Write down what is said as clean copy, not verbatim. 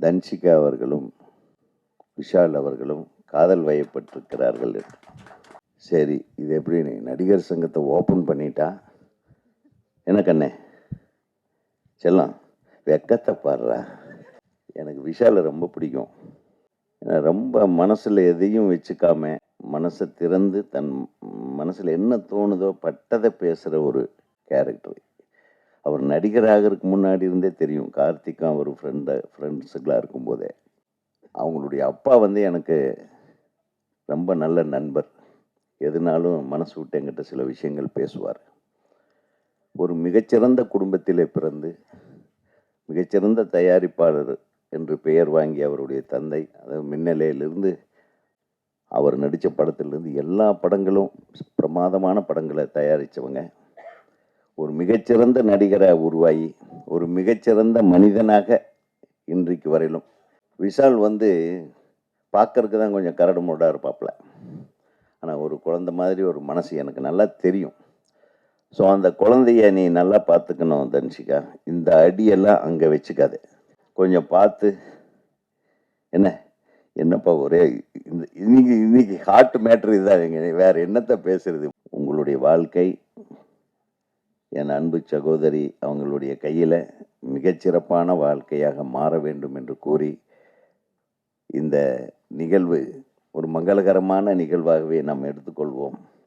தன்சிகா அவர்களும் விஷால் அவர்களும் காதல் வயப்பட்டிருக்கிறார்கள் என்று. சரி, இது எப்படி நடிகர் சங்கத்தை ஓப்பன் பண்ணிட்டா என்ன கண்ணே செல்லம் வெக்கத்தை பாடுறா. எனக்கு விஷாலை ரொம்ப பிடிக்கும். ஏன்னா ரொம்ப மனசில் எதையும் வச்சுக்காம மனசை திறந்து தன் மனசில் என்ன தோணுதோ பட்டதை பேசுகிற ஒரு கேரக்டர். அவர் நடிகராகிறதுக்கு முன்னாடி இருந்தே தெரியும். கார்த்திக்கும் அவர் ஃப்ரெண்ட்ஸுக்கெலாம் இருக்கும்போதே அவங்களுடைய அப்பா எனக்கு ரொம்ப நல்ல நண்பர். எதுனாலும் மனசு விட்டு என்கிட்ட சில விஷயங்கள் பேசுவார். ஒரு மிகச்சிறந்த குடும்பத்திலே பிறந்து மிகச்சிறந்த தயாரிப்பாளர் என்று பெயர் வாங்கி அவருடைய தந்தை, அதாவது மின்னலையிலிருந்து அவர் நடித்த படத்திலிருந்து எல்லா படங்களும் பிரமாதமான படங்களை தயாரித்தவங்க. ஒரு மிகச்சிறந்த நடிகராக உருவாகி ஒரு மிகச்சிறந்த மனிதனாக இன்றைக்கு வரையிலும். விஷால் பார்க்கறதுக்கு தான் கொஞ்சம் கரடு முரடாக இருப்பாப்புல. ஆனால் ஒரு குழந்தை மாதிரி ஒரு மனசு எனக்கு நல்லா தெரியும். ஸோ அந்த குழந்தைய நீ நல்லா பார்த்துக்கணும் தன்சிகா. இந்த அடியெல்லாம் அங்கே வச்சுக்காது, கொஞ்சம் பார்த்து. என்னப்பா ஒரே இன்னைக்கு ஹார்ட் மேட்ரு இதுதான், வேற என்னத்தை பேசுறது. உங்களுடைய வாழ்க்கை என் அன்பு சகோதரி அவங்களுடைய கையில் மிகச்சிறப்பான வாழ்க்கையாக மாற வேண்டும் என்று கூறி, இந்த நிகழ்வு ஒரு மங்களகரமான நிகழ்வாகவே நாம் எடுத்துக்கொள்வோம்.